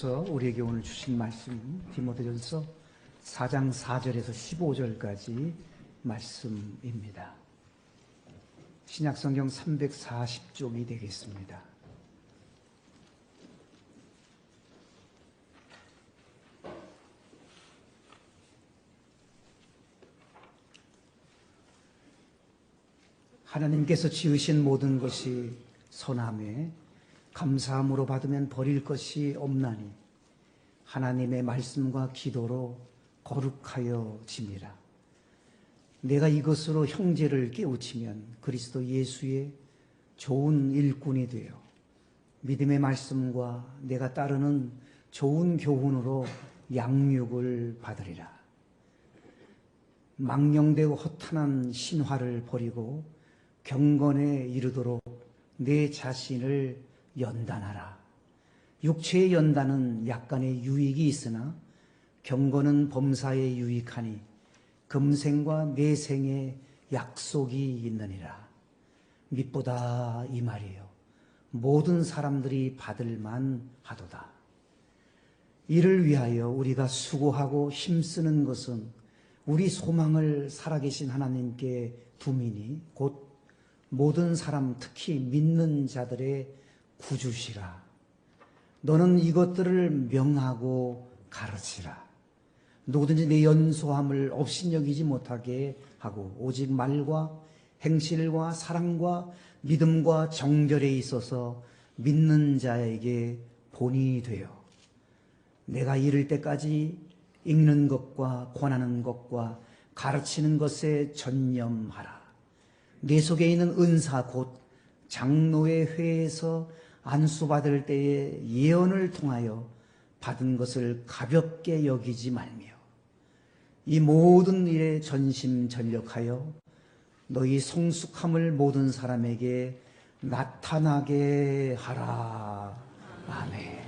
우리에게 오늘 주신 말씀 디모데전서 4장 4절에서 15절까지 말씀입니다. 신약성경 340쪽이 되겠습니다. 하나님께서 지으신 모든 것이 선하매 감사함으로 받으면 버릴 것이 없나니 하나님의 말씀과 기도로 거룩하여 짐이라. 내가 이것으로 형제를 깨우치면 그리스도 예수의 좋은 일꾼이 되어 믿음의 말씀과 내가 따르는 좋은 교훈으로 양육을 받으리라. 망령되고 허탄한 신화를 버리고 경건에 이르도록 내 자신을 연단하라. 육체의 연단은 약간의 유익이 있으나 경건은 범사에 유익하니 금생과 내생에 약속이 있느니라. mit보다 이 말이요 모든 사람들이 받을만 하도다. 이를 위하여 우리가 수고하고 힘쓰는 것은 우리 소망을 살아계신 하나님께 두미니 곧 모든 사람 특히 믿는 자들의 구주시라. 너는 이것들을 명하고 가르치라. 누구든지 내 연소함을 업신여기지 못하게 하고 오직 말과 행실과 사랑과 믿음과 정결에 있어서 믿는 자에게 본이 되어 내가 이를 때까지 읽는 것과 권하는 것과 가르치는 것에 전념하라. 내 속에 있는 은사 곧 장로의 회에서 안수받을 때에 예언을 통하여 받은 것을 가볍게 여기지 말며 이 모든 일에 전심전력하여 너희 성숙함을 모든 사람에게 나타나게 하라. 아멘.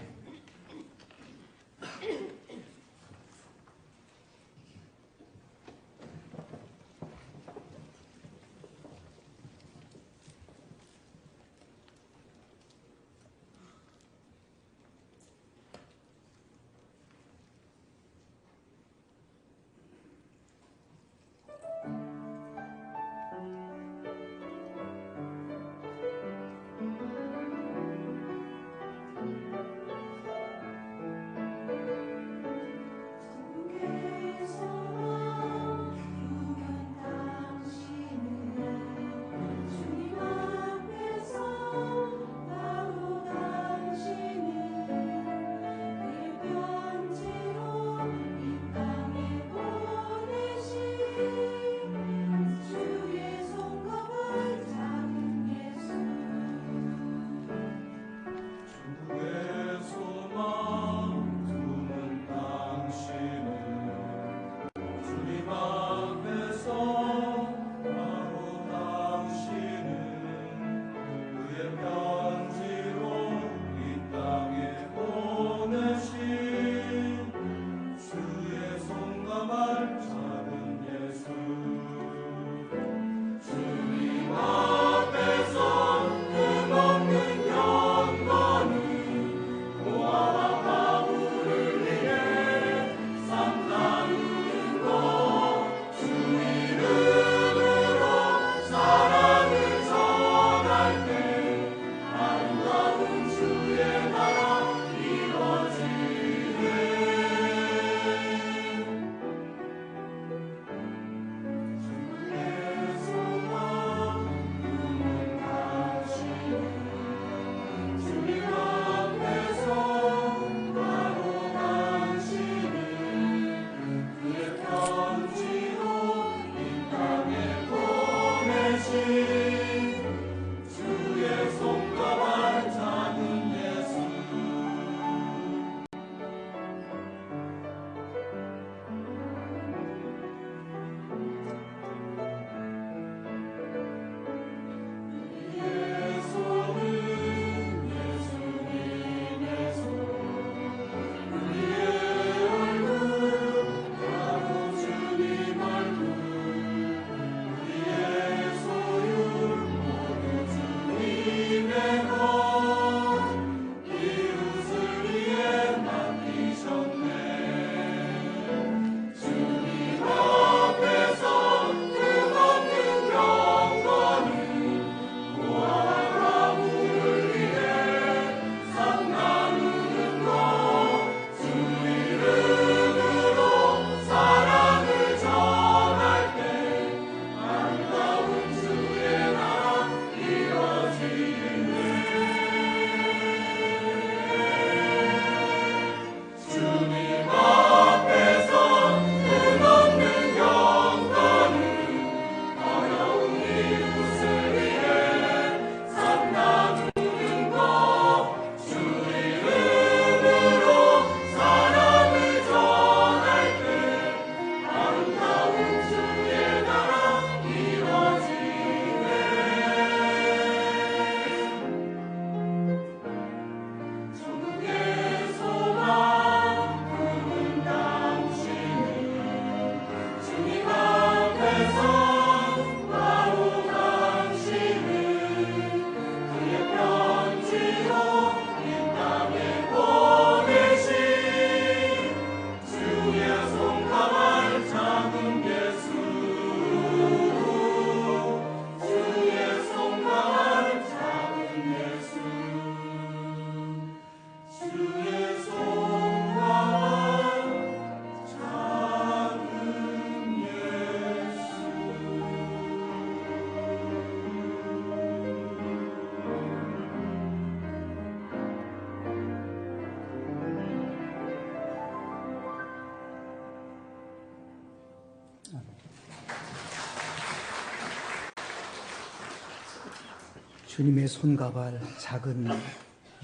주님의 손가발 작은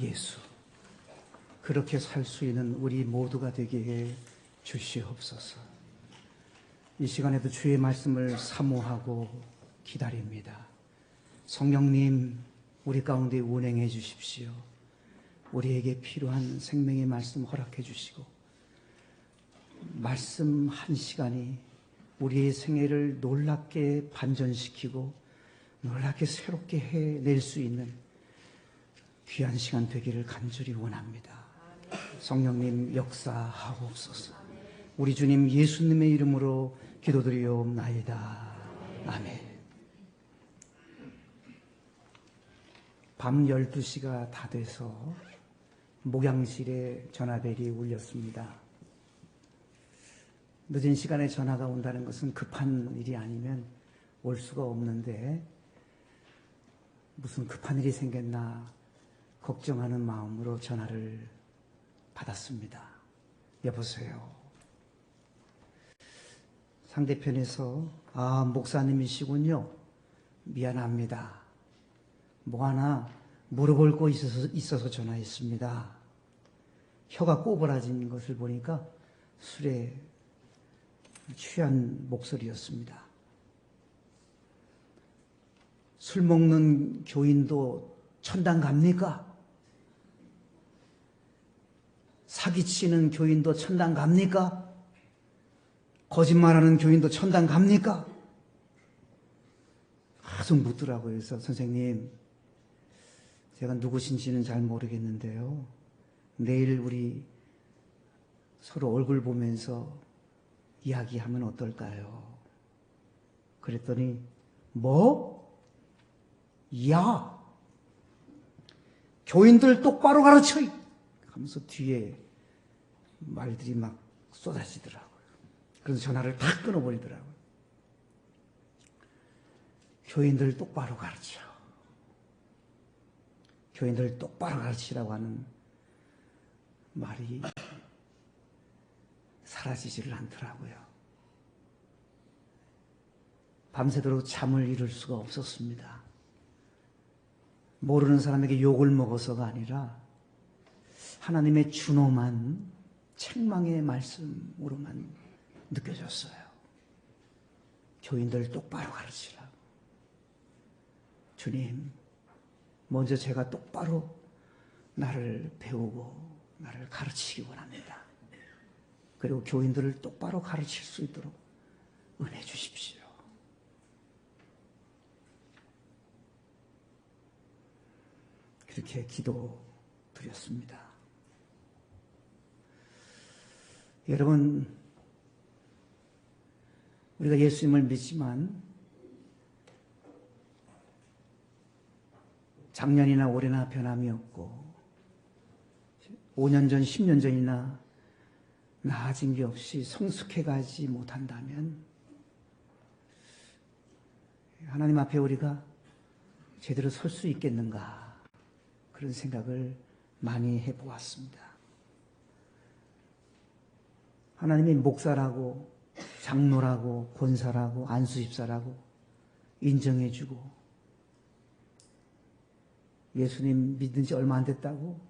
예수, 그렇게 살 수 있는 우리 모두가 되게 해 주시옵소서. 이 시간에도 주의 말씀을 사모하고 기다립니다. 성령님, 우리 가운데 운행해 주십시오. 우리에게 필요한 생명의 말씀 허락해 주시고, 말씀 한 시간이 우리의 생애를 놀랍게 반전시키고 놀랍게 새롭게 해낼 수 있는 귀한 시간 되기를 간절히 원합니다. 성령님 역사하옵소서. 우리 주님 예수님의 이름으로 기도드리옵나이다. 아멘. 밤 12시가 다 돼서 목양실에 전화벨이 울렸습니다. 늦은 시간에 전화가 온다는 것은 급한 일이 아니면 올 수가 없는데, 무슨 급한 일이 생겼나 걱정하는 마음으로 전화를 받았습니다. 여보세요. 상대편에서 목사님이시군요. 미안합니다. 뭐 하나 물어볼 거 있어서 전화했습니다. 혀가 꼬부라진 것을 보니까 술에 취한 목소리였습니다. 술 먹는 교인도 천당 갑니까? 사기치는 교인도 천당 갑니까? 거짓말하는 교인도 천당 갑니까? 계속 묻더라고요. 그래서 선생님, 제가 누구신지는 잘 모르겠는데요, 내일 우리 서로 얼굴 보면서 이야기하면 어떨까요? 그랬더니 야, 교인들 똑바로 가르쳐! 하면서 뒤에 말들이 막 쏟아지더라고요. 그래서 전화를 탁 끊어버리더라고요. 교인들 똑바로 가르쳐. 교인들 똑바로 가르치라고 하는 말이 사라지지를 않더라고요. 밤새도록 잠을 이룰 수가 없었습니다. 모르는 사람에게 욕을 먹어서가 아니라 하나님의 준엄한 책망의 말씀으로만 느껴졌어요. 교인들 똑바로 가르치라고. 주님, 먼저 제가 똑바로 나를 배우고 나를 가르치기 원합니다. 그리고 교인들을 똑바로 가르칠 수 있도록 은혜 주십시오. 그렇게 기도드렸습니다. 여러분, 우리가 예수님을 믿지만 작년이나 올해나 변함이 없고 5년 전, 10년 전이나 나아진 게 없이 성숙해가지 못한다면 하나님 앞에 우리가 제대로 설 수 있겠는가, 그런 생각을 많이 해보았습니다. 하나님이 목사라고, 장로라고, 권사라고, 안수집사라고 인정해주고, 예수님 믿은 지 얼마 안 됐다고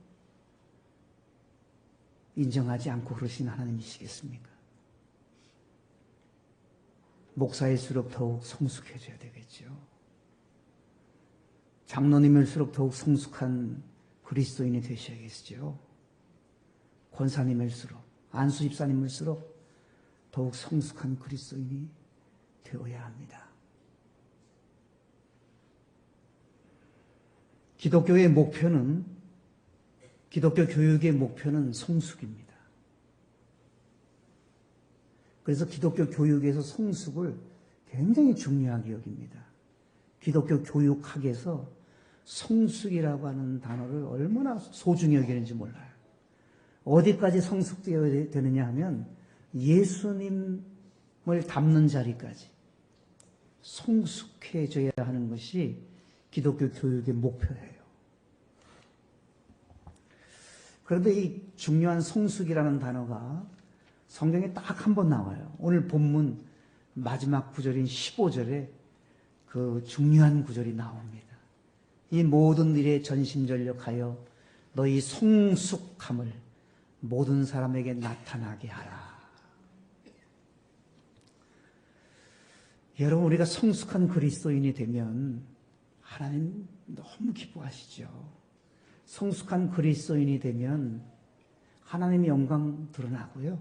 인정하지 않고 그러신 하나님이시겠습니까? 목사일수록 더욱 성숙해져야 되겠죠. 장로님일수록 더욱 성숙한 그리스도인이 되셔야겠죠. 권사님일수록, 안수집사님일수록 더욱 성숙한 그리스도인이 되어야 합니다. 기독교의 목표는, 기독교 교육의 목표는 성숙입니다. 그래서 기독교 교육에서 성숙을 굉장히 중요하게 여깁니다. 기독교 교육학에서 성숙이라고 하는 단어를 얼마나 소중히 여기는지 몰라요. 어디까지 성숙되어야 되느냐 하면 예수님을 닮는 자리까지 성숙해져야 하는 것이 기독교 교육의 목표예요. 그런데 이 중요한 성숙이라는 단어가 성경에 딱 한 번 나와요. 오늘 본문 마지막 구절인 15절에 그 중요한 구절이 나옵니다. 이 모든 일에 전심전력하여 너희 성숙함을 모든 사람에게 나타나게 하라. 여러분, 우리가 성숙한 그리스도인이 되면 하나님 너무 기뻐하시죠. 성숙한 그리스도인이 되면 하나님의 영광 드러나고요.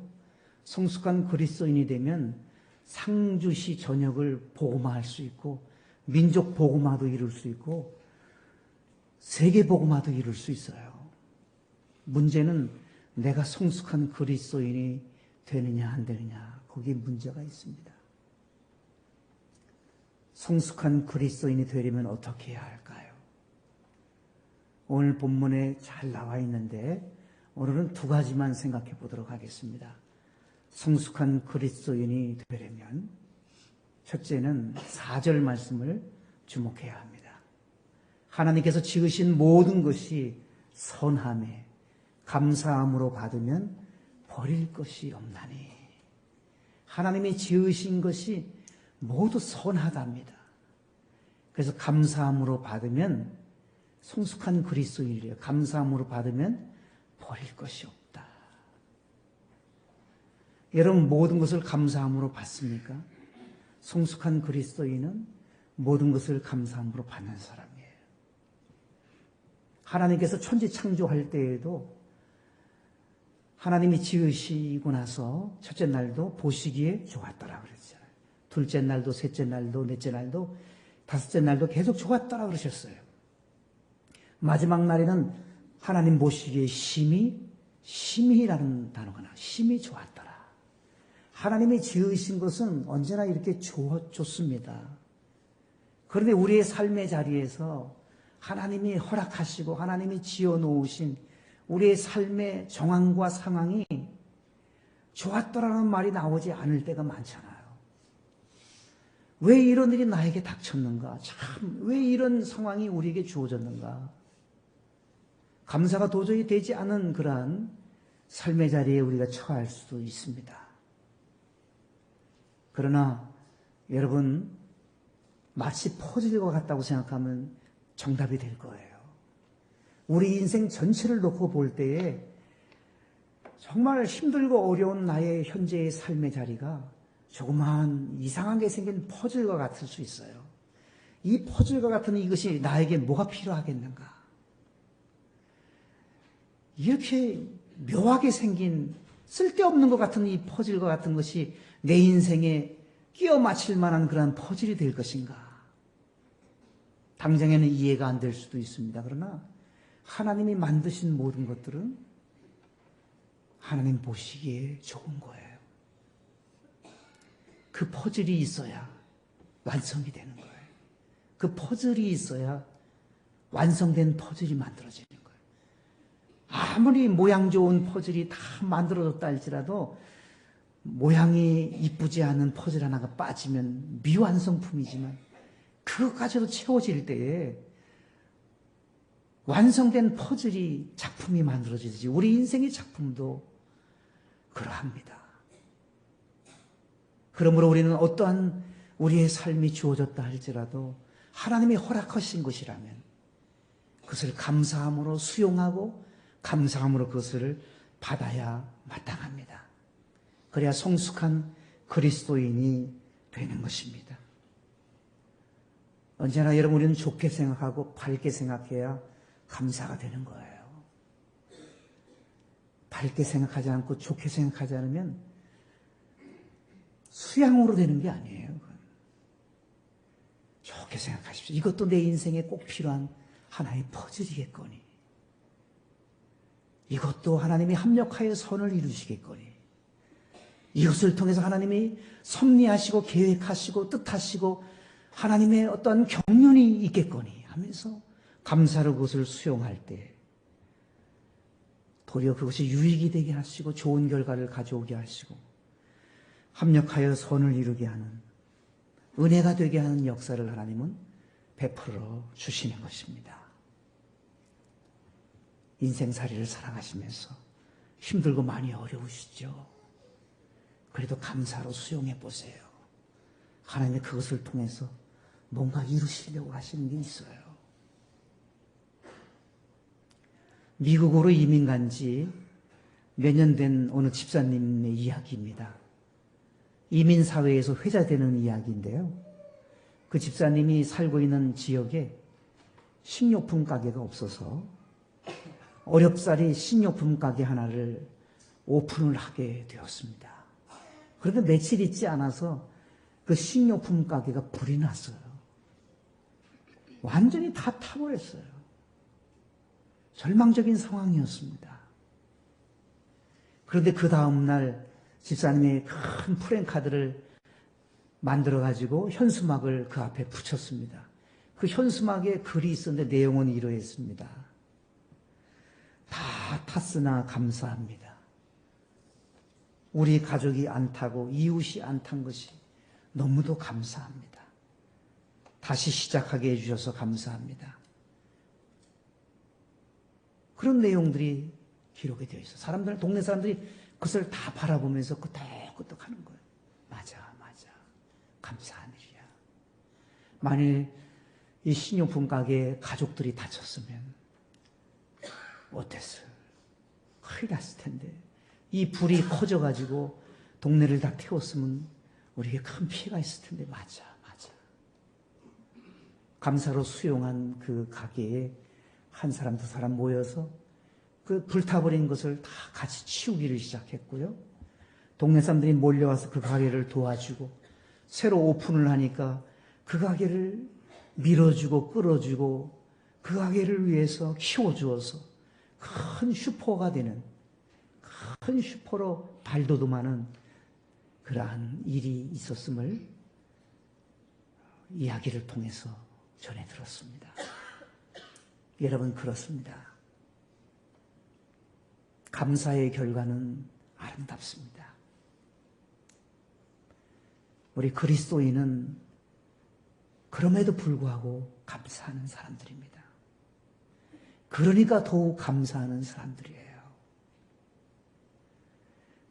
성숙한 그리스도인이 되면 상주시 전역을 복음화할 수 있고 민족 복음화도 이룰 수 있고 세계 복음화도 이룰 수 있어요. 문제는 내가 성숙한 그리스도인이 되느냐 안 되느냐, 거기에 문제가 있습니다. 성숙한 그리스도인이 되려면 어떻게 해야 할까요? 오늘 본문에 잘 나와 있는데 오늘은 두 가지만 생각해 보도록 하겠습니다. 성숙한 그리스도인이 되려면 첫째는 4절 말씀을 주목해야 합니다. 하나님께서 지으신 모든 것이 선함에 감사함으로 받으면 버릴 것이 없나니. 하나님이 지으신 것이 모두 선하답니다. 그래서 감사함으로 받으면 성숙한 그리스도인이래요. 감사함으로 받으면 버릴 것이 없다. 여러분, 모든 것을 감사함으로 받습니까? 성숙한 그리스도인은 모든 것을 감사함으로 받는 사람이에요. 하나님께서 천지 창조할 때에도 하나님이 지으시고 나서 첫째 날도 보시기에 좋았더라 그랬잖아요. 둘째 날도, 셋째 날도, 넷째 날도, 다섯째 날도 계속 좋았더라 그러셨어요. 마지막 날에는 하나님 보시기에 심히라는 단어가 나와요. 심히 좋았더라. 하나님이 지으신 것은 언제나 이렇게 좋습니다. 그런데 우리의 삶의 자리에서 하나님이 허락하시고 하나님이 지어놓으신 우리의 삶의 정황과 상황이 좋았더라는 말이 나오지 않을 때가 많잖아요. 왜 이런 일이 나에게 닥쳤는가? 참, 왜 이런 상황이 우리에게 주어졌는가? 감사가 도저히 되지 않은 그러한 삶의 자리에 우리가 처할 수도 있습니다. 그러나 여러분, 마치 퍼즐과 같다고 생각하면 정답이 될 거예요. 우리 인생 전체를 놓고 볼 때에 정말 힘들고 어려운 나의 현재의 삶의 자리가 조그마한 이상하게 생긴 퍼즐과 같을 수 있어요. 이 퍼즐과 같은 이것이 나에게 뭐가 필요하겠는가? 이렇게 묘하게 생긴 쓸데없는 것 같은 이 퍼즐과 같은 것이 내 인생에 끼워 맞힐 만한 그런 퍼즐이 될 것인가? 당장에는 이해가 안 될 수도 있습니다. 그러나 하나님이 만드신 모든 것들은 하나님 보시기에 좋은 거예요. 그 퍼즐이 있어야 완성이 되는 거예요. 그 퍼즐이 있어야 완성된 퍼즐이 만들어지는 거예요. 아무리 모양 좋은 퍼즐이 다 만들어졌다 할지라도 모양이 이쁘지 않은 퍼즐 하나가 빠지면 미완성품이지만 그것까지도 채워질 때에 완성된 퍼즐이 작품이 만들어지듯이 우리 인생의 작품도 그러합니다. 그러므로 우리는 어떠한 우리의 삶이 주어졌다 할지라도 하나님이 허락하신 것이라면 그것을 감사함으로 수용하고 감사함으로 그것을 받아야 마땅합니다. 그래야 성숙한 그리스도인이 되는 것입니다. 언제나 여러분, 우리는 좋게 생각하고 밝게 생각해야 감사가 되는 거예요. 밝게 생각하지 않고 좋게 생각하지 않으면 수양으로 되는 게 아니에요. 좋게 생각하십시오. 이것도 내 인생에 꼭 필요한 하나의 퍼즐이겠거니. 이것도 하나님이 합력하여 선을 이루시겠거니. 이것을 통해서 하나님이 섭리하시고 계획하시고 뜻하시고 하나님의 어떤 경륜이 있겠거니 하면서 감사로 그것을 수용할 때 도리어 그것이 유익이 되게 하시고 좋은 결과를 가져오게 하시고 합력하여 선을 이루게 하는 은혜가 되게 하는 역사를 하나님은 베풀어 주시는 것입니다. 인생살이를 살아가시면서 힘들고 많이 어려우시죠. 그래도 감사로 수용해 보세요. 하나님이 그것을 통해서 뭔가 이루시려고 하시는 게 있어요. 미국으로 이민 간 지 몇 년 된 어느 집사님의 이야기입니다. 이민사회에서 회자되는 이야기인데요. 그 집사님이 살고 있는 지역에 식료품 가게가 없어서 어렵사리 식료품 가게 하나를 오픈을 하게 되었습니다. 그런데 며칠 있지 않아서 그 식료품 가게가 불이 났어요. 완전히 다 타버렸어요. 절망적인 상황이었습니다. 그런데 그 다음날 집사님이 큰 프랜카드를 만들어가지고 현수막을 그 앞에 붙였습니다. 그 현수막에 글이 있었는데 내용은 이러했습니다. 다 탔으나 감사합니다. 우리 가족이 안 타고 이웃이 안 탄 것이 너무도 감사합니다. 다시 시작하게 해주셔서 감사합니다. 그런 내용들이 기록이 되어 있어요. 사람들, 동네 사람들이 그것을 다 바라보면서 끄덕끄덕 하는 거예요. 맞아. 감사한 일이야. 만일 이 식료품 가게에 가족들이 다쳤으면 어땠어요? 큰일 났을 텐데. 이 불이 커져가지고 동네를 다 태웠으면 우리에게 큰 피해가 있을 텐데. 맞아. 감사로 수용한 그 가게에 한 사람, 두 사람 모여서 그 불타버린 것을 다 같이 치우기를 시작했고요. 동네 사람들이 몰려와서 그 가게를 도와주고 새로 오픈을 하니까 그 가게를 밀어주고 끌어주고 그 가게를 위해서 키워주어서 큰 슈퍼가 되는, 큰 슈퍼로 발돋움하는 그러한 일이 있었음을 이야기를 통해서 전해 들었습니다. 여러분, 그렇습니다. 감사의 결과는 아름답습니다. 우리 그리스도인은 그럼에도 불구하고 감사하는 사람들입니다. 그러니까 더욱 감사하는 사람들이에요.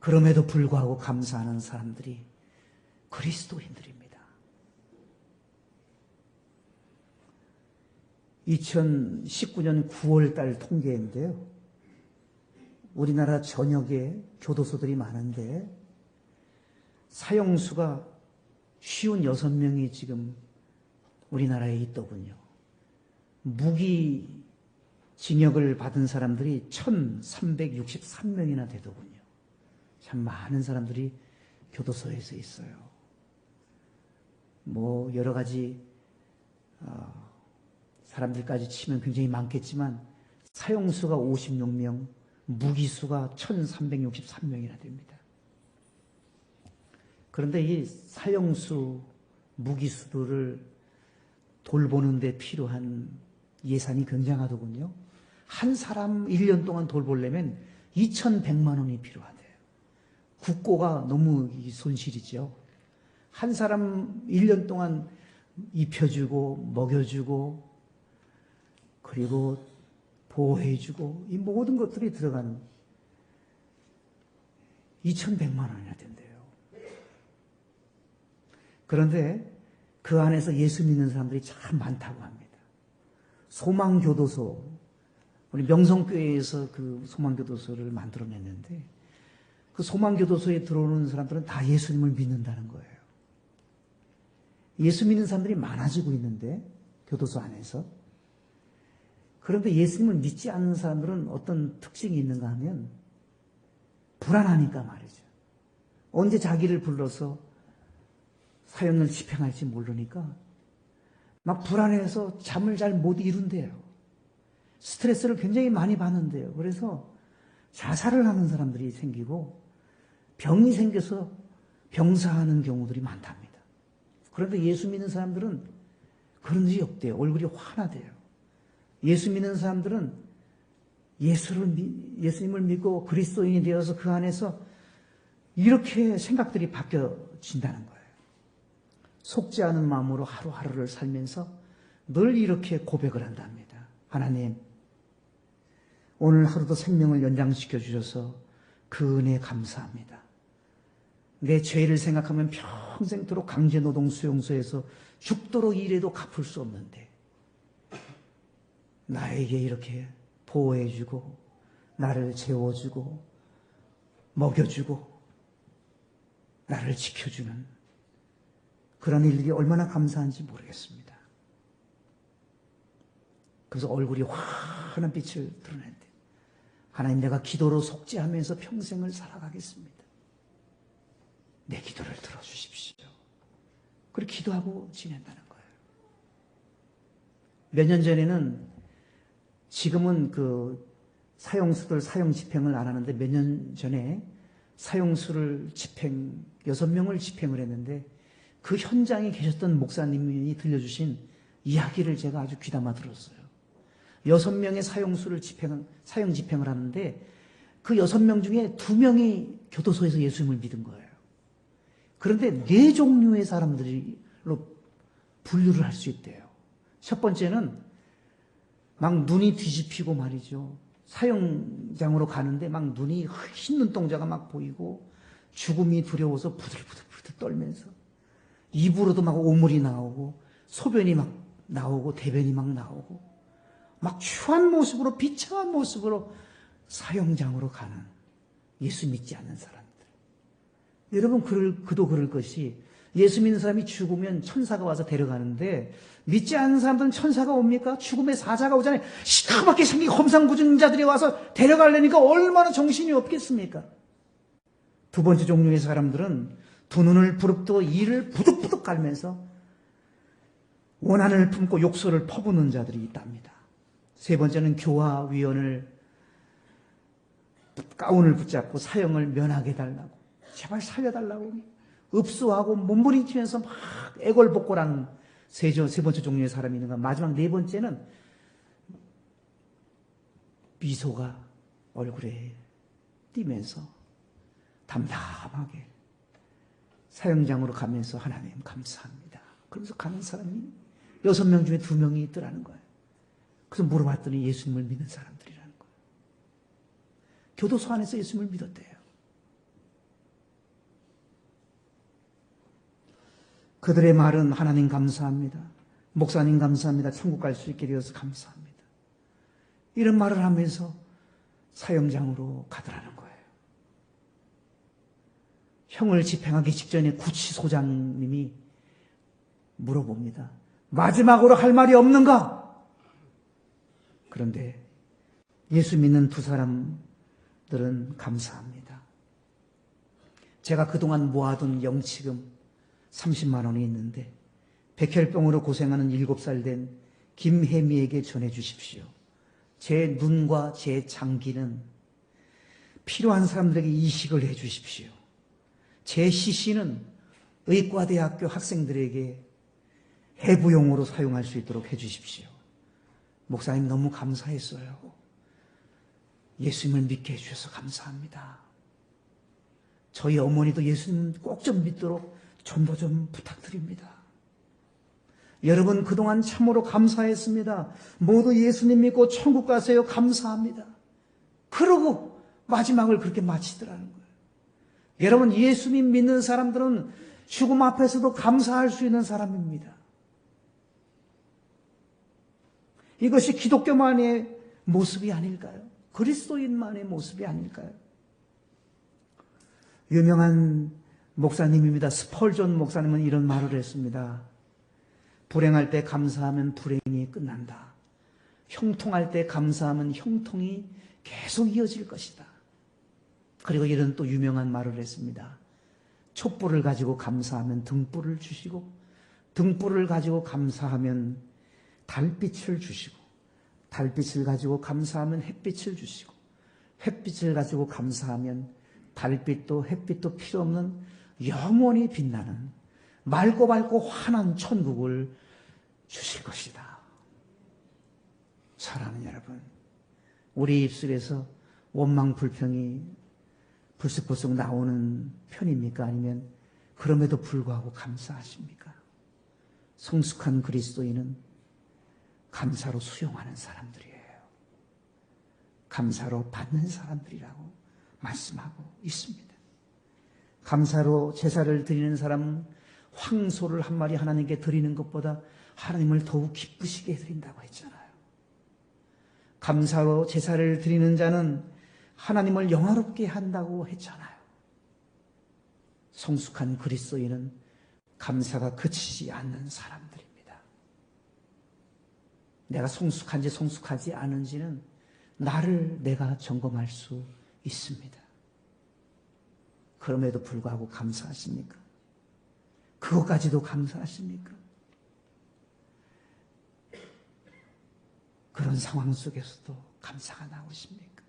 그럼에도 불구하고 감사하는 사람들이 그리스도인들입니다. 2019년 9월 달 통계인데요. 우리나라 전역에 교도소들이 많은데 사형수가 56명이 지금 우리나라에 있더군요. 무기징역을 받은 사람들이 1363명이나 되더군요. 참 많은 사람들이 교도소에서 있어요. 뭐 여러 가지 사람들까지 치면 굉장히 많겠지만 사형수가 56명, 무기수가 1363명이나 됩니다. 그런데 이 사형수, 무기수들을 돌보는 데 필요한 예산이 굉장하더군요. 한 사람 1년 동안 돌보려면 2,100만 원이 필요하대요. 국고가 너무 손실이죠. 한 사람 1년 동안 입혀주고 먹여주고 그리고 보호해주고 이 모든 것들이 들어가는 2,100만 원이나 된대요. 그런데 그 안에서 예수 믿는 사람들이 참 많다고 합니다. 소망교도소, 우리 명성교회에서 그 소망교도소를 만들어냈는데 그 소망교도소에 들어오는 사람들은 다 예수님을 믿는다는 거예요. 예수 믿는 사람들이 많아지고 있는데 교도소 안에서. 그런데 예수님을 믿지 않는 사람들은 어떤 특징이 있는가 하면 불안하니까 말이죠. 언제 자기를 불러서 사형을 집행할지 모르니까 막 불안해서 잠을 잘 못 이룬대요. 스트레스를 굉장히 많이 받는데요. 그래서 자살을 하는 사람들이 생기고 병이 생겨서 병사하는 경우들이 많답니다. 그런데 예수 믿는 사람들은 그런 일이 없대요. 얼굴이 환하대요. 예수 믿는 사람들은 예수님을 믿고 그리스도인이 되어서 그 안에서 이렇게 생각들이 바뀌어진다는 거예요. 속지 않은 마음으로 하루하루를 살면서 늘 이렇게 고백을 한답니다. 하나님, 오늘 하루도 생명을 연장시켜 주셔서 그 은혜에 감사합니다. 내 죄를 생각하면 평생토록 강제노동 수용소에서 죽도록 일해도 갚을 수 없는데 나에게 이렇게 보호해주고 나를 재워주고 먹여주고 나를 지켜주는 그런 일들이 얼마나 감사한지 모르겠습니다. 그래서 얼굴이 환한 빛을 드러낸대. 하나님, 내가 기도로 속죄하면서 평생을 살아가겠습니다. 내 기도를 들어주십시오. 그렇게 기도하고 지낸다는 거예요. 몇 년 전에는, 지금은 그 사형수들 사형 집행을 안 하는데 몇 년 전에 사형수를 6명을 집행을 했는데 그 현장에 계셨던 목사님이 들려주신 이야기를 제가 아주 귀담아 들었어요. 6명의 사형수를 사형 집행을 하는데 그 6명 중에 2명이 교도소에서 예수님을 믿은 거예요. 그런데 4종류의 사람들로 분류를 할 수 있대요. 첫 번째는 막 눈이 뒤집히고 말이죠. 사형장으로 가는데 막 눈이 흰 눈동자가 막 보이고 죽음이 두려워서 부들부들 떨면서 입으로도 막 오물이 나오고 소변이 막 나오고 대변이 막 나오고 막 추한 모습으로 비참한 모습으로 사형장으로 가는 예수 믿지 않는 사람들. 여러분 그도 그럴 것이 예수 믿는 사람이 죽으면 천사가 와서 데려가는데 믿지 않는 사람들은 천사가 옵니까? 죽음의 사자가 오잖아요. 시커멓게 생긴 험상궂은 와서 데려가려니까 얼마나 정신이 없겠습니까? 두 번째 종류의 사람들은 두 눈을 부릅뜨고 이를 부득부득 갈면서 원한을 품고 욕설을 퍼붓는 자들이 있답니다. 세 번째는 교화위원을 가운을 붙잡고 사형을 면하게 해달라고, 제발 살려달라고 읍수하고 몸부림치면서 막 애걸복걸하는 세 번째 종류의 사람이 있는가. 마지막 네 번째는 미소가 얼굴에 띄면서 담담하게 사형장으로 가면서 하나님 감사합니다. 그러면서 가는 사람이 6명 중에 2명이 있더라는 거예요. 그래서 물어봤더니 예수님을 믿는 사람들이라는 거예요. 교도소 안에서 예수님을 믿었대요. 그들의 말은 하나님 감사합니다. 목사님 감사합니다. 천국 갈 수 있게 되어서 감사합니다. 이런 말을 하면서 사형장으로 가더라는 거예요. 형을 집행하기 직전에 구치소장님이 물어봅니다. 마지막으로 할 말이 없는가? 그런데 예수 믿는 두 사람들은 감사합니다. 제가 그동안 모아둔 영치금 30만 원이 있는데 백혈병으로 고생하는 7살 된 김혜미에게 전해주십시오. 제 눈과 제 장기는 필요한 사람들에게 이식을 해주십시오. 제 시신은 의과대학교 학생들에게 해부용으로 사용할 수 있도록 해주십시오. 목사님 너무 감사했어요. 예수님을 믿게 해주셔서 감사합니다. 저희 어머니도 예수님 꼭 좀 믿도록 전도 좀 부탁드립니다. 여러분 그동안 참으로 감사했습니다. 모두 예수님 믿고 천국 가세요. 감사합니다. 그러고 마지막을 그렇게 마치더라는 거예요. 여러분 예수님 믿는 사람들은 죽음 앞에서도 감사할 수 있는 사람입니다. 이것이 기독교만의 모습이 아닐까요? 그리스도인만의 모습이 아닐까요? 유명한 목사님입니다. 스펄전 목사님은 이런 말을 했습니다. 불행할 때 감사하면 불행이 끝난다. 형통할 때 감사하면 형통이 계속 이어질 것이다. 그리고 이런 또 유명한 말을 했습니다. 촛불을 가지고 감사하면 등불을 주시고 등불을 가지고 감사하면 달빛을 주시고 달빛을 가지고 감사하면 햇빛을 주시고 햇빛을 가지고 감사하면 달빛도 햇빛도 필요 없는 영원히 빛나는 맑고 밝고 환한 천국을 주실 것이다. 사랑하는 여러분, 우리 입술에서 원망 불평이 불쑥불쑥 나오는 편입니까? 아니면 그럼에도 불구하고 감사하십니까? 성숙한 그리스도인은 감사로 수용하는 사람들이에요. 감사로 받는 사람들이라고 말씀하고 있습니다. 감사로 제사를 드리는 사람은 황소를 한 마리 하나님께 드리는 것보다 하나님을 더욱 기쁘시게 드린다고 했잖아요. 감사로 제사를 드리는 자는 하나님을 영화롭게 한다고 했잖아요. 성숙한 그리스도인은 감사가 그치지 않는 사람들입니다. 내가 성숙한지 성숙하지 않은지는 나를 내가 점검할 수 있습니다. 그럼에도 불구하고 감사하십니까? 그것까지도 감사하십니까? 그런 상황 속에서도 감사가 나오십니까?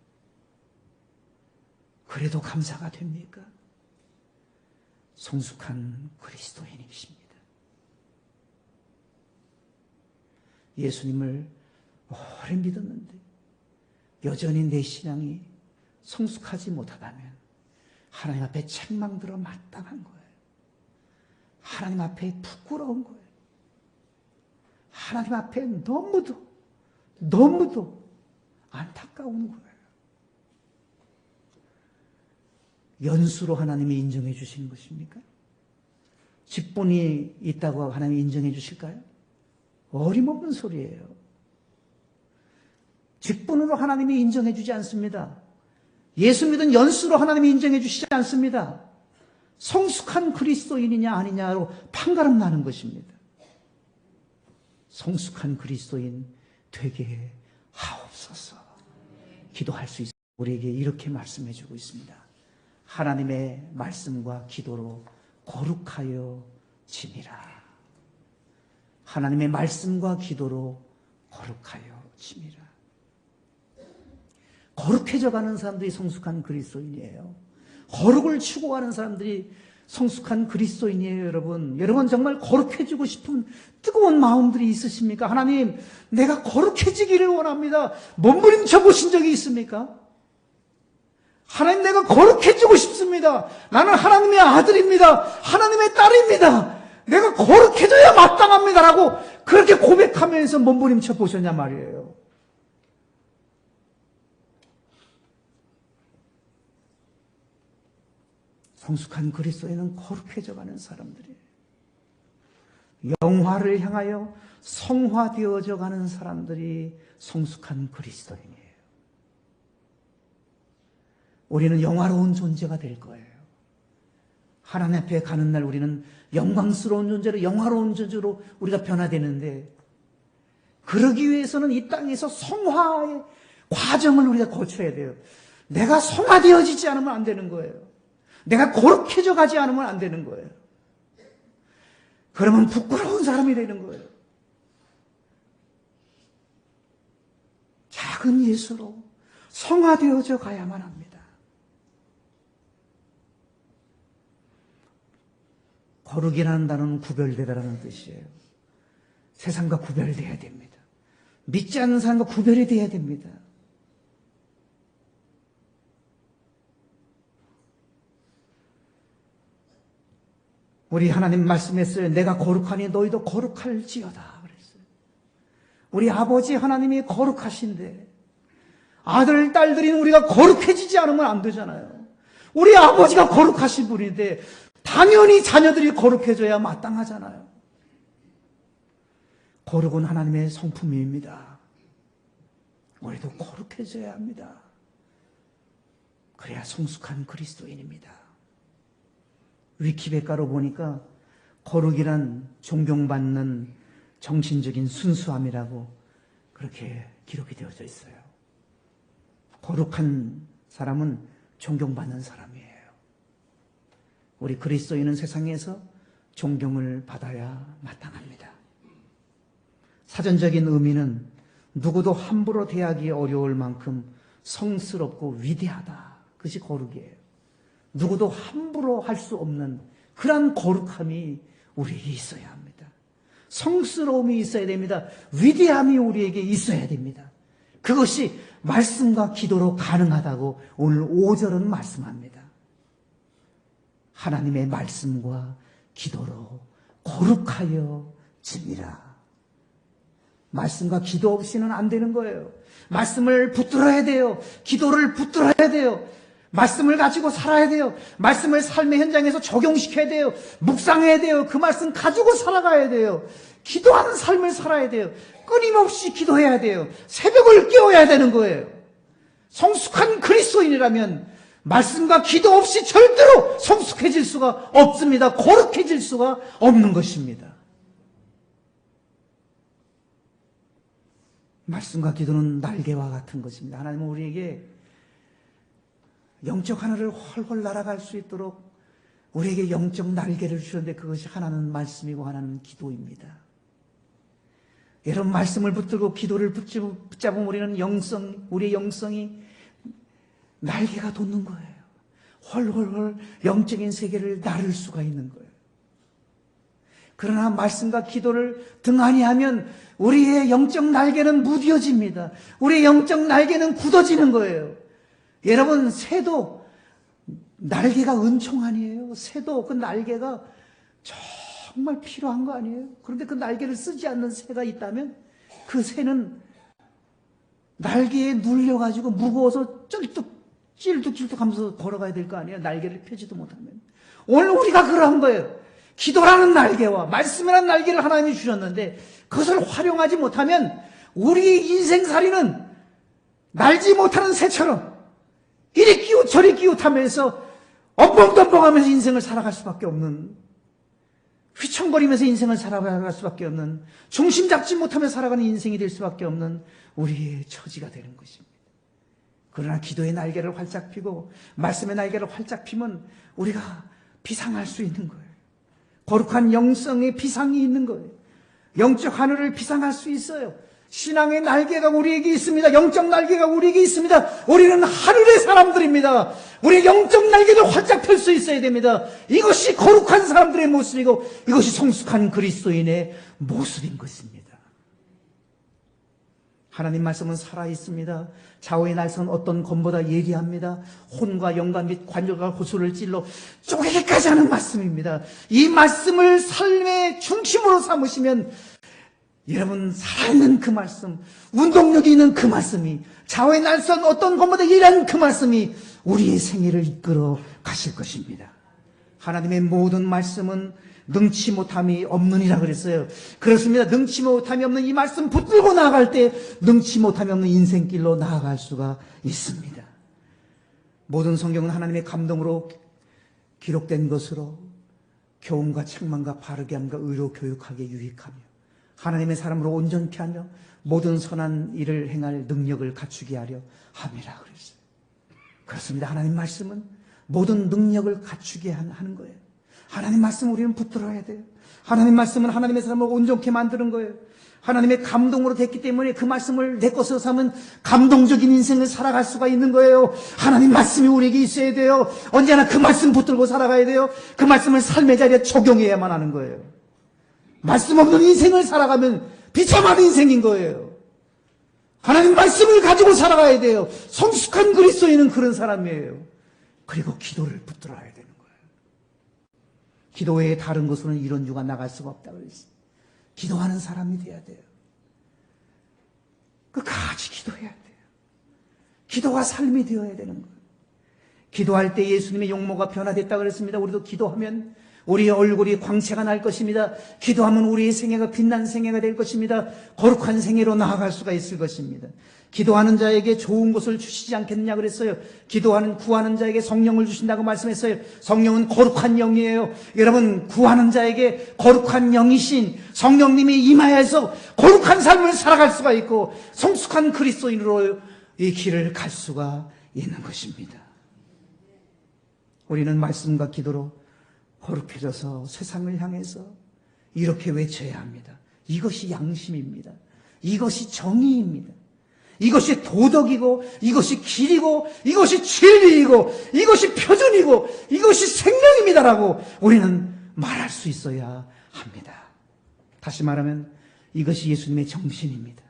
그래도 감사가 됩니까? 성숙한 그리스도인이십니다. 예수님을 오래 믿었는데 여전히 내 신앙이 성숙하지 못하다면 하나님 앞에 책망들어 마땅한 거예요. 하나님 앞에 부끄러운 거예요. 하나님 앞에 너무도 안타까운 거예요. 연수로 하나님이 인정해 주시는 것입니까? 직분이 있다고 하나님이 인정해 주실까요? 어림없는 소리예요. 직분으로 하나님이 인정해 주지 않습니다. 예수 믿은 연수로 하나님이 인정해 주시지 않습니다. 성숙한 그리스도인이냐 아니냐로 판가름 나는 것입니다. 성숙한 그리스도인 되게 하옵소서. 기도할 수 있어요. 우리에게 이렇게 말씀해 주고 있습니다. 하나님의 말씀과 기도로 거룩하여 지니라. 하나님의 말씀과 기도로 거룩하여 지니라. 거룩해져 가는 사람들이 성숙한 그리스도인이에요. 거룩을 추구하는 사람들이 성숙한 그리스도인이에요, 여러분. 여러분 정말 거룩해지고 싶은 뜨거운 마음들이 있으십니까? 하나님, 내가 거룩해지기를 원합니다. 몸부림쳐 보신 적이 있습니까? 하나님, 내가 거룩해지고 싶습니다. 나는 하나님의 아들입니다. 하나님의 딸입니다. 내가 거룩해져야 마땅합니다라고 그렇게 고백하면서 몸부림쳐 보셨냐 말이에요. 성숙한 그리스도인은 거룩해져가는 사람들이에요. 영화를 향하여 성화되어져 가는 사람들이 성숙한 그리스도인이에요. 우리는 영화로운 존재가 될 거예요. 하나님 앞에 가는 날 우리는 영광스러운 존재로, 영화로운 존재로 우리가 변화되는데, 그러기 위해서는 이 땅에서 성화의 과정을 우리가 거쳐야 돼요. 내가 성화되어지지 않으면 안 되는 거예요. 내가 거룩해져 가지 않으면 안 되는 거예요. 그러면 부끄러운 사람이 되는 거예요. 작은 예수로 성화되어져 가야만 합니다. 거룩이라는 단어는 구별되다라는 뜻이에요. 세상과 구별돼야 됩니다. 믿지 않는 사람과 구별이 돼야 됩니다. 우리 하나님 말씀했어요. 내가 거룩하니 너희도 거룩할지어다 그랬어요. 우리 아버지 하나님이 거룩하신데 아들, 딸들인 우리가 거룩해지지 않으면 안 되잖아요. 우리 아버지가 거룩하신 분인데 당연히 자녀들이 거룩해져야 마땅하잖아요. 거룩은 하나님의 성품입니다. 우리도 거룩해져야 합니다. 그래야 성숙한 그리스도인입니다. 위키백과로 보니까 거룩이란 존경받는 정신적인 순수함이라고 그렇게 기록이 되어져 있어요. 거룩한 사람은 존경받는 사람이에요. 우리 그리스도인은 세상에서 존경을 받아야 마땅합니다. 사전적인 의미는 누구도 함부로 대하기 어려울 만큼 성스럽고 위대하다. 그것이 거룩이에요. 누구도 함부로 할 수 없는 그런 거룩함이 우리에게 있어야 합니다. 성스러움이 있어야 됩니다. 위대함이 우리에게 있어야 됩니다. 그것이 말씀과 기도로 가능하다고 오늘 5절은 말씀합니다. 하나님의 말씀과 기도로 거룩하여 지니라. 말씀과 기도 없이는 안 되는 거예요. 말씀을 붙들어야 돼요. 기도를 붙들어야 돼요. 말씀을 가지고 살아야 돼요. 말씀을 삶의 현장에서 적용시켜야 돼요. 묵상해야 돼요. 그 말씀 가지고 살아가야 돼요. 기도하는 삶을 살아야 돼요. 끊임없이 기도해야 돼요. 새벽을 깨워야 되는 거예요. 성숙한 그리스도인이라면 말씀과 기도 없이 절대로 성숙해질 수가 없습니다. 거룩해질 수가 없는 것입니다. 말씀과 기도는 날개와 같은 것입니다. 하나님은 우리에게 영적 하늘을 훨훨 날아갈 수 있도록 우리에게 영적 날개를 주셨는데 그것이 하나는 말씀이고 하나는 기도입니다. 여러분, 말씀을 붙들고 기도를 붙잡으면 우리의 영성이 날개가 돋는 거예요. 훨훨훨 영적인 세계를 나를 수가 있는 거예요. 그러나 말씀과 기도를 등한히 하면 우리의 영적 날개는 무뎌집니다. 우리의 영적 날개는 굳어지는 거예요. 여러분, 새도 날개가 은총 아니에요? 새도 그 날개가 정말 필요한 거 아니에요? 그런데 그 날개를 쓰지 않는 새가 있다면 그 새는 날개에 눌려가지고 무거워서 찔뚝찔뚝 하면서 걸어가야 될 거 아니에요? 날개를 펴지도 못하면. 오늘 우리가 그러한 거예요. 기도라는 날개와 말씀이라는 날개를 하나님이 주셨는데 그것을 활용하지 못하면 우리의 인생살이는 날지 못하는 새처럼 이리 끼웃 저리 끼웃하면서 엉벙덩벙하면서 인생을 살아갈 수밖에 없는, 휘청거리면서 인생을 살아갈 수밖에 없는, 중심 잡지 못하며 살아가는 인생이 될 수밖에 없는 우리의 처지가 되는 것입니다. 그러나 기도의 날개를 활짝 펴고 말씀의 날개를 활짝 펴면 우리가 비상할 수 있는 거예요. 거룩한 영성의 비상이 있는 거예요. 영적 하늘을 비상할 수 있어요. 신앙의 날개가 우리에게 있습니다. 영적 날개가 우리에게 있습니다. 우리는 하늘의 사람들입니다. 우리의 영적 날개를 활짝 펼 수 있어야 됩니다. 이것이 거룩한 사람들의 모습이고 이것이 성숙한 그리스도인의 모습인 것입니다. 하나님 말씀은 살아있습니다. 좌우의 날선 어떤 검보다 예리합니다. 혼과 영과 및 관절과 호수를 찔러 쪼개기까지 하는 말씀입니다. 이 말씀을 삶의 중심으로 삼으시면 여러분, 살아있는 그 말씀, 운동력이 있는 그 말씀이, 좌우의 날선 어떤 검보다 예리한 그 말씀이 우리의 생애를 이끌어 가실 것입니다. 하나님의 모든 말씀은 능치 못함이 없느니라 그랬어요. 그렇습니다. 능치 못함이 없는 이 말씀 붙들고 나아갈 때 능치 못함이 없는 인생길로 나아갈 수가 있습니다. 모든 성경은 하나님의 감동으로 기록된 것으로 교훈과 책망과 바르게 함과 의로 교육하게 유익하며 하나님의 사람으로 온전케 하며 모든 선한 일을 행할 능력을 갖추게 하려 함이라 그랬어요. 그렇습니다. 하나님 말씀은 모든 능력을 갖추게 하는 거예요. 하나님 말씀을 우리는 붙들어야 돼요. 하나님 말씀은 하나님의 사람을 온전케 만드는 거예요. 하나님의 감동으로 됐기 때문에 그 말씀을 내 것으로 삼은 감동적인 인생을 살아갈 수가 있는 거예요. 하나님 말씀이 우리에게 있어야 돼요. 언제나 그 말씀 붙들고 살아가야 돼요. 그 말씀을 삶의 자리에 적용해야만 하는 거예요. 말씀 없는 인생을 살아가면 비참한 인생인 거예요. 하나님 말씀을 가지고 살아가야 돼요. 성숙한 그리스도인은 그런 사람이에요. 그리고 기도를 붙들어야 되는 거예요. 기도 외에 다른 것으로는 이런 유가 나갈 수가 없다고 그랬어요. 기도하는 사람이 돼야 돼요. 끝까지 기도해야 돼요. 기도가 삶이 되어야 되는 거예요. 기도할 때 예수님의 용모가 변화됐다고 그랬습니다. 우리도 기도하면 우리의 얼굴이 광채가 날 것입니다. 기도하면 우리의 생애가 빛난 생애가 될 것입니다. 거룩한 생애로 나아갈 수가 있을 것입니다. 기도하는 자에게 좋은 것을 주시지 않겠느냐 그랬어요. 구하는 자에게 성령을 주신다고 말씀했어요. 성령은 거룩한 영이에요. 여러분, 구하는 자에게 거룩한 영이신 성령님이 임하여서 거룩한 삶을 살아갈 수가 있고 성숙한 그리스도인으로 이 길을 갈 수가 있는 것입니다. 우리는 말씀과 기도로 거룩해져서 세상을 향해서 이렇게 외쳐야 합니다. 이것이 양심입니다. 이것이 정의입니다. 이것이 도덕이고 이것이 길이고 이것이 진리이고 이것이 표준이고 이것이 생명입니다라고 우리는 말할 수 있어야 합니다. 다시 말하면 이것이 예수님의 정신입니다.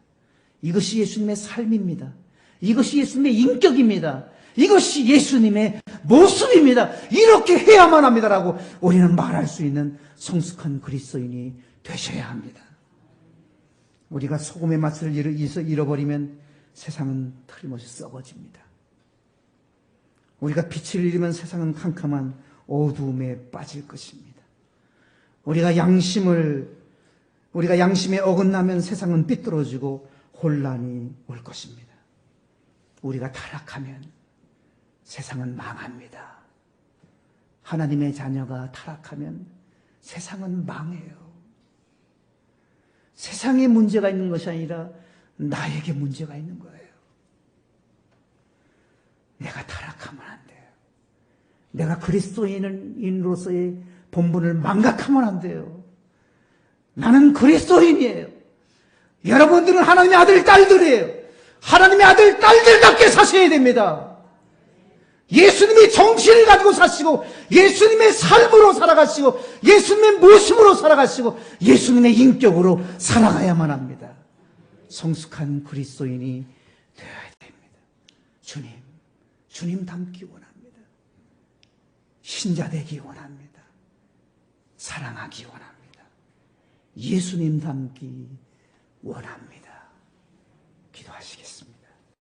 이것이 예수님의 삶입니다. 이것이 예수님의 인격입니다. 이것이 예수님의 모습입니다. 이렇게 해야만 합니다라고 우리는 말할 수 있는 성숙한 그리스도인이 되셔야 합니다. 우리가 소금의 맛을 잃어버리면 세상은 틀림없이 썩어집니다. 우리가 빛을 잃으면 세상은 캄캄한 어두움에 빠질 것입니다. 우리가 양심에 어긋나면 세상은 삐뚤어지고 혼란이 올 것입니다. 우리가 타락하면 세상은 망합니다. 하나님의 자녀가 타락하면 세상은 망해요. 세상에 문제가 있는 것이 아니라 나에게 문제가 있는 거예요. 내가 타락하면 안 돼요. 내가 그리스도인으로서의 본분을 망각하면 안 돼요. 나는 그리스도인이에요. 여러분들은 하나님의 아들, 딸들이에요. 하나님의 아들, 딸들답게 사셔야 됩니다. 예수님이 정신을 가지고 사시고 예수님의 삶으로 살아가시고 예수님의 모습으로 살아가시고 예수님의 인격으로 살아가야만 합니다. 성숙한 그리스도인이 되어야 됩니다. 주님 닮기 원합니다. 신자 되기 원합니다. 사랑하기 원합니다. 예수님 닮기 원합니다. 기도하시겠습니다.